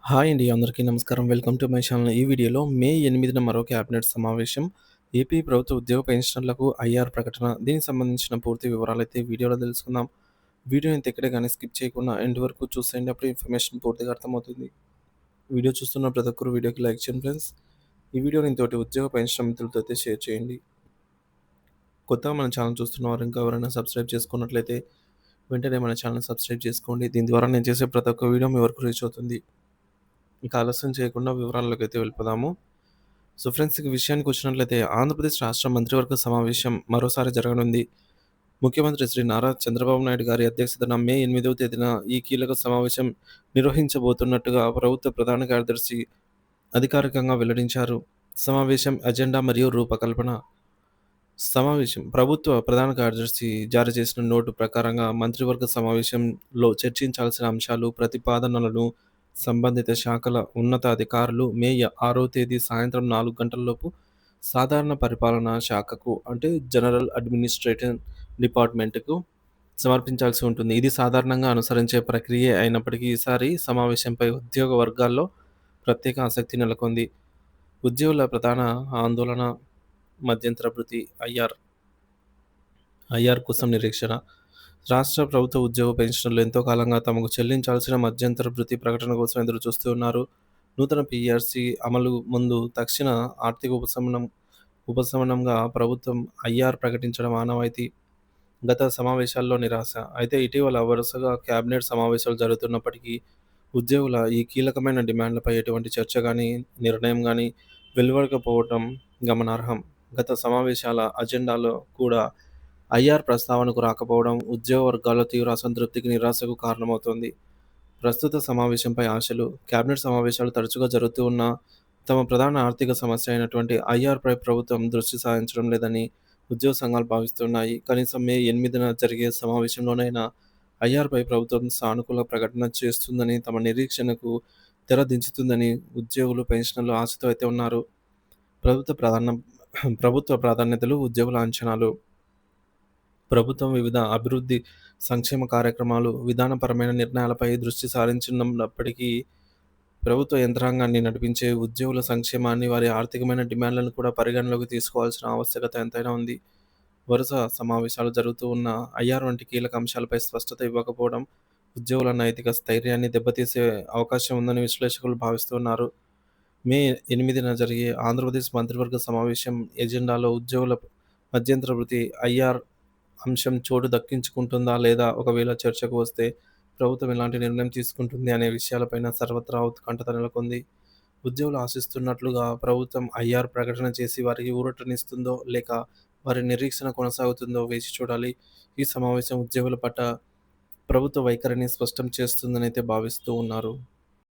Hi అండి. అందరికీ నమస్కారం. Welcome to my channel. ఈ వీడియోలో మే 8న మరో క్యాబినెట్ సమావేశం. ఏపీ ప్రభుత్వ ఉద్యోగ పెన్షనర్లకు ఐఆర్ ప్రకటన. దీనికి సంబంధించిన పూర్తి వివరాలైతే వీడియోలో తెలుసుకుందాం. వీడియోని ఎక్కడ గాని స్కిప్ చేయకుండా ఎండ్ వరకు చూసేయండి. అప్పుడు ఇన్ఫర్మేషన్ పూర్తిగా అర్థమవుతుంది. వీడియో చూస్తున్న ప్రతి ఒక్కరు వీడియోకి లైక్ చేయండి ఫ్రెండ్స్. ఈ వీడియోని తోటి ఉద్యోగ పెన్షన్ మిత్రులతో అయితే షేర్ చేయండి. కొత్తగా మన ఛానల్ చూస్తున్నవారు ఇంకా ఎవరైనా సబ్స్క్రైబ్ చేసుకున్నట్లయితే వెంటనే మన ఛానల్ సబ్స్క్రైబ్ చేసుకోండి. దీని ద్వారా నేను చేసే ప్రతి ఒక్క వీడియో మీ వరకు రీచ్ అవుతుంది. ఇక ఆలస్యం చేయకుండా వివరాల్లోకైతే వెళ్ళిపోదాము. సో ఫ్రెండ్స్, ఇక విషయానికొచ్చినట్లయితే ఆంధ్రప్రదేశ్ రాష్ట్ర మంత్రివర్గ సమావేశం మరోసారి జరగనుంది. ముఖ్యమంత్రి శ్రీ నారా చంద్రబాబు నాయుడు గారి అధ్యక్షతన మే 8వ తేదీన ఈ కీలక సమావేశం నిర్వహించబోతున్నట్టుగా ప్రభుత్వ ప్రధాన కార్యదర్శి అధికారికంగా వెల్లడించారు. సమావేశం ఎజెండా మరియు రూపకల్పన. ప్రభుత్వ ప్రధాన కార్యదర్శి జారీ చేసిన నోటు ప్రకారంగా మంత్రివర్గ సమావేశంలో చర్చించాల్సిన అంశాలు, ప్రతిపాదనలను సంబంధిత శాఖల ఉన్నతాధికారులు మే 6వ తేదీ సాయంత్రం 4 గంటలలోపు సాధారణ పరిపాలనా శాఖకు అంటే జనరల్ అడ్మినిస్ట్రేటివ్ డిపార్ట్మెంట్‌కు సమర్పించాల్సి ఉంటుంది. ఇది సాధారణంగా అనుసరించే ప్రక్రియే అయినప్పటికీ ఈసారి సమావేశంపై ఉద్యోగ వర్గాల్లో ప్రత్యేక ఆసక్తి నెలకొంది. ఉద్యోగుల ప్రధాన ఆందోళన మధ్యంతర భృతి ఐఆర్ కోసం నిరీక్షణ. రాష్ట్ర ప్రభుత్వ ఉద్యోగ పెన్షనర్లు ఎంతో కాలంగా తమకు చెల్లించాల్సిన మధ్యంతర భృతి ప్రకటన కోసం ఎదురుచూస్తూ ఉన్నారు. నూతన పీఆర్సీ అమలు ముందు తక్షణ ఆర్థిక ఉపశమనంగా ప్రభుత్వం ఐఆర్ ప్రకటించడం ఆనవాయితీ. గత సమావేశాల్లో నిరాశ. అయితే ఇటీవల వరుసగా కేబినెట్ సమావేశాలు జరుగుతున్నప్పటికీ ఉద్యోగుల ఈ కీలకమైన డిమాండ్లపై ఎటువంటి చర్చ గానీ, నిర్ణయం గానీ వెలువడకపోవడం గమనార్హం. గత సమావేశాల అజెండాలో కూడా ఐఆర్ ప్రస్తావనకు రాకపోవడం ఉద్యోగ వర్గాల్లో తీవ్ర అసంతృప్తికి, నిరాశకు కారణమవుతోంది. ప్రస్తుత సమావేశంపై ఆశలు. కేబినెట్ సమావేశాలు తరచుగా జరుగుతూ ఉన్నా తమ ప్రధాన ఆర్థిక సమస్య అయినటువంటి ఐఆర్‌పై ప్రభుత్వం దృష్టి సారించడం లేదని ఉద్యోగ సంఘాలు భావిస్తున్నాయి. కనీసం మే 8న జరిగే సమావేశంలోనైనా ఐఆర్‌పై ప్రభుత్వం సానుకూల ప్రకటన చేస్తుందని, తమ నిరీక్షణకు తెర దించుతుందని ఉద్యోగులు, పెన్షనర్లు ఆశతో అయితే ఉన్నారు. ప్రభుత్వ ప్రాధాన్యం ప్రభుత్వ ప్రాధాన్యతలు, ఉద్యోగుల అంచనాలు. ప్రభుత్వం వివిధ అభివృద్ధి, సంక్షేమ కార్యక్రమాలు, విధానపరమైన నిర్ణయాలపై దృష్టి సారించినప్పటికీ ప్రభుత్వ యంత్రాంగాన్ని నడిపించే ఉద్యోగుల సంక్షేమాన్ని, వారి ఆర్థికమైన డిమాండ్లను కూడా పరిగణలోకి తీసుకోవాల్సిన ఆవశ్యకత ఎంతైనా ఉంది. వరుస సమావేశాలు జరుగుతూ ఉన్న ఐఆర్ వంటి కీలక అంశాలపై స్పష్టత ఇవ్వకపోవడం ఉద్యోగుల నైతిక స్థైర్యాన్ని దెబ్బతీసే అవకాశం ఉందని విశ్లేషకులు భావిస్తున్నారు. మే 8న జరిగే ఆంధ్రప్రదేశ్ మంత్రివర్గ సమావేశం ఎజెండాలో ఉద్యోగుల మధ్యంతర భృతి ఐఆర్ అంశం చోటు దక్కించుకుంటుందా? లేదా ఒకవేళ చర్చకు వస్తే ప్రభుత్వం ఎలాంటి నిర్ణయం తీసుకుంటుంది అనే విషయాలపైన సర్వత్రా ఉత్కంఠత నెలకొంది. ఉద్యోగులు ఆశిస్తున్నట్లుగా ప్రభుత్వం ఐఆర్ ప్రకటన చేసి వారికి ఊరటనిస్తుందో, లేక వారి నిరీక్షణ కొనసాగుతుందో వేచి చూడాలి. ఈ సమావేశం ఉద్యోగుల పట్ల ప్రభుత్వ వైఖరిని స్పష్టం చేస్తుందనైతే భావిస్తూ ఉన్నారు.